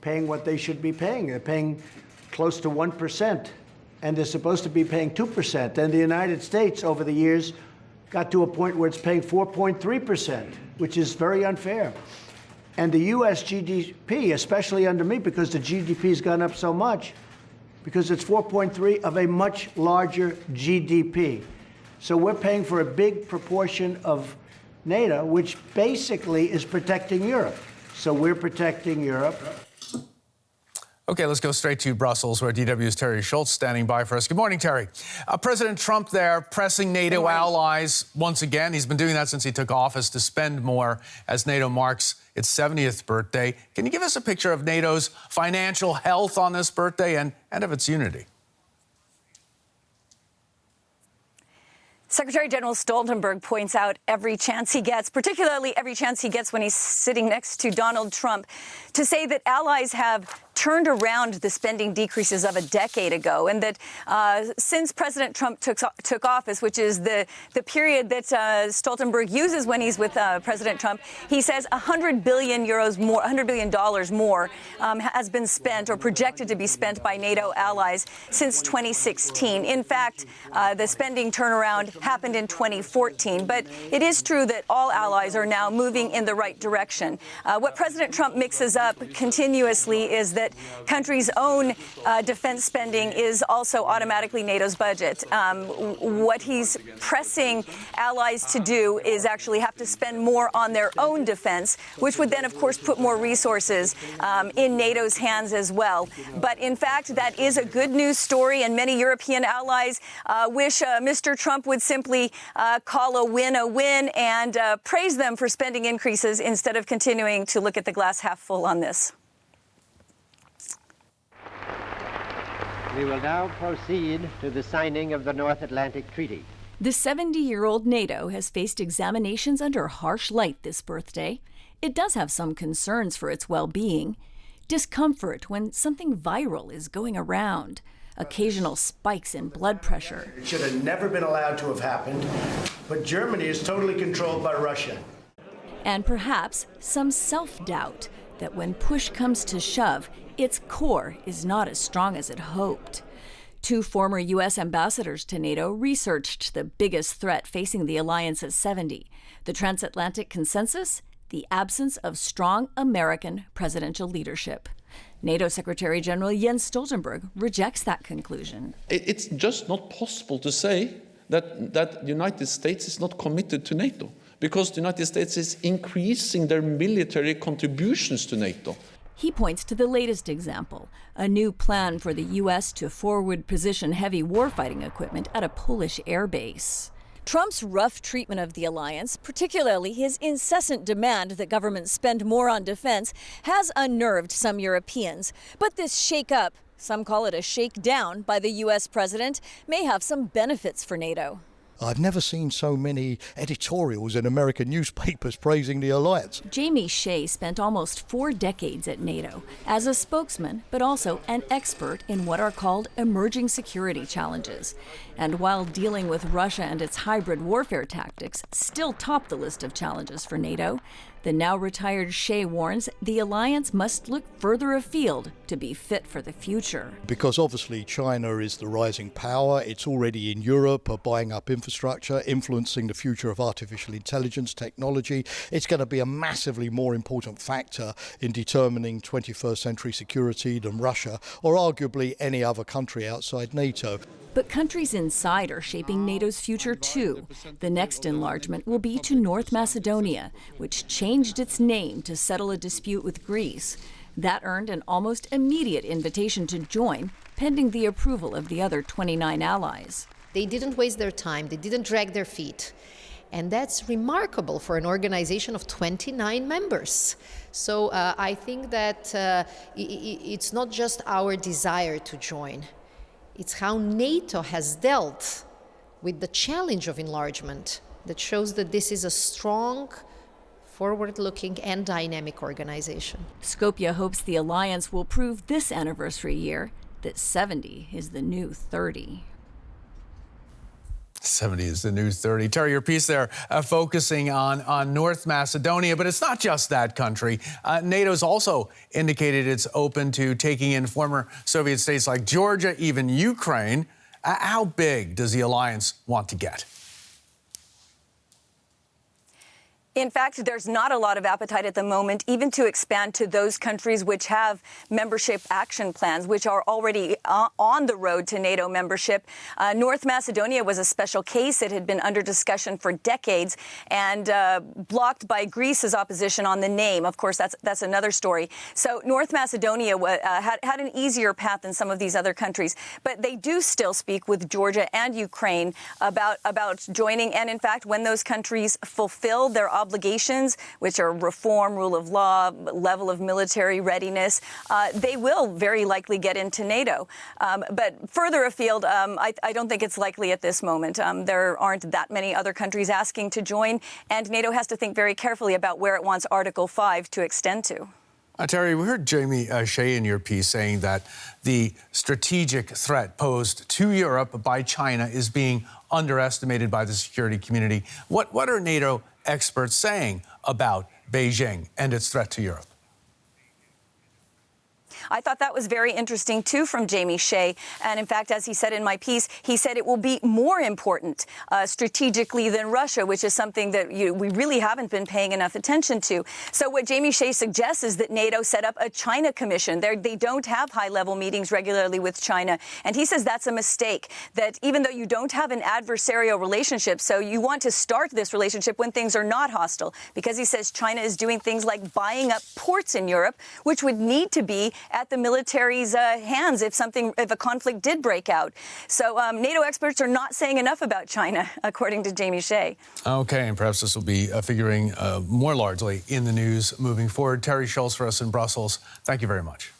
paying what they should be paying. They're paying close to 1%, and they're supposed to be paying 2%. And the United States, over the years, got to a point where it's paying 4.3%, which is very unfair. And the U.S. GDP, especially under me, because the GDP has gone up so much, because it's 4.3 of a much larger GDP. So we're paying for a big proportion of NATO, which basically is protecting Europe. So we're protecting Europe. Okay, let's go straight to Brussels, where DW's Terry Schultz standing by for us. Good morning, Terry. President Trump there pressing NATO allies once again. He's been doing that since he took office to spend more as NATO marks its 70th birthday. Can you give us a picture of NATO's financial health on this birthday and of its unity? Secretary General Stoltenberg points out every chance he gets, particularly every chance he gets when he's sitting next to Donald Trump, to say that allies have turned around the spending decreases of a decade ago, and that since President Trump took office, which is the period that Stoltenberg uses when he's with President Trump, he says 100 billion euros more, $100 billion more has been spent or projected to be spent by NATO allies since 2016. In fact, the spending turnaround happened in 2014. But it is true that all allies are now moving in the right direction. What President Trump mixes up continuously is that countries' own defense spending is also automatically NATO's budget. What he's pressing allies to do is actually have to spend more on their own defense, which would then, of course, put more resources in NATO's hands as well. But in fact, that is a good news story, and many European allies wish Mr. Trump would simply call a win and praise them for spending increases instead of continuing to look at the glass half full on this. We will now proceed to the signing of the North Atlantic Treaty. The 70-year-old NATO has faced examinations under harsh light this birthday. It does have some concerns for its well-being. Discomfort when something viral is going around. Occasional spikes in blood pressure. It should have never been allowed to have happened, but Germany is totally controlled by Russia. And perhaps some self-doubt that when push comes to shove, its core is not as strong as it hoped. Two former U.S. ambassadors to NATO researched the biggest threat facing the alliance at 70, the transatlantic consensus, the absence of strong American presidential leadership. NATO Secretary General Jens Stoltenberg rejects that conclusion. It's just not possible to say that the United States is not committed to NATO, because the United States is increasing their military contributions to NATO. He points to the latest example, a new plan for the U.S. to forward position heavy warfighting equipment at a Polish air base. Trump's rough treatment of the alliance, particularly his incessant demand that governments spend more on defense, has unnerved some Europeans. But this shake-up, some call it a shake-down, by the U.S. president, may have some benefits for NATO. I've never seen so many editorials in American newspapers praising the alliance. Jamie Shea spent almost 4 decades at NATO as a spokesman, but also an expert in what are called emerging security challenges. And while dealing with Russia and its hybrid warfare tactics still top the list of challenges for NATO, the now retired Shea warns the alliance must look further afield to be fit for the future. Because obviously China is the rising power. It's already in Europe, buying up infrastructure, influencing the future of artificial intelligence technology. It's going to be a massively more important factor in determining 21st century security than Russia, or arguably any other country outside NATO. But countries inside are shaping NATO's future too. The next enlargement will be to North Macedonia, which changed its name to settle a dispute with Greece. That earned an almost immediate invitation to join, pending the approval of the other 29 allies. They didn't waste their time, they didn't drag their feet. And that's remarkable for an organization of 29 members. So I think that it's not just our desire to join. It's how NATO has dealt with the challenge of enlargement that shows that this is a strong, forward-looking and dynamic organization. Skopje hopes the alliance will prove this anniversary year that 70 is the new 30. 70 is the new 30. Terry, your piece there focusing on North Macedonia, but it's not just that country. NATO's also indicated it's open to taking in former Soviet states like Georgia, even Ukraine. How big does the alliance want to get? In fact, there's not a lot of appetite at the moment, even to expand to those countries which have membership action plans, which are already on the road to NATO membership. North Macedonia was a special case. It had been under discussion for decades and blocked by Greece's opposition on the name. Of course, that's another story. So North Macedonia had an easier path than some of these other countries, but they do still speak with Georgia and Ukraine about joining. And in fact, when those countries fulfill their obligations, which are reform, rule of law, level of military readiness, they will very likely get into NATO. But further afield, I don't think it's likely at this moment. There aren't that many other countries asking to join, and NATO has to think very carefully about where it wants Article 5 to extend to. Terry, we heard Jamie Shea in your piece saying that the strategic threat posed to Europe by China is being underestimated by the security community. What are NATO experts saying about Beijing and its threat to Europe? I thought that was very interesting, too, from Jamie Shea. And in fact, as he said in my piece, he said it will be more important strategically than Russia, which is something that we really haven't been paying enough attention to. So what Jamie Shea suggests is that NATO set up a China commission. They don't have high-level meetings regularly with China. And he says that's a mistake, that even though you don't have an adversarial relationship, so you want to start this relationship when things are not hostile, because he says China is doing things like buying up ports in Europe, which would need to be at the military's hands if a conflict did break out. So NATO experts are not saying enough about China, according to Jamie Shea. Okay, and perhaps this will be figuring more largely in the news moving forward. Terry Schultz for us in Brussels. Thank you very much.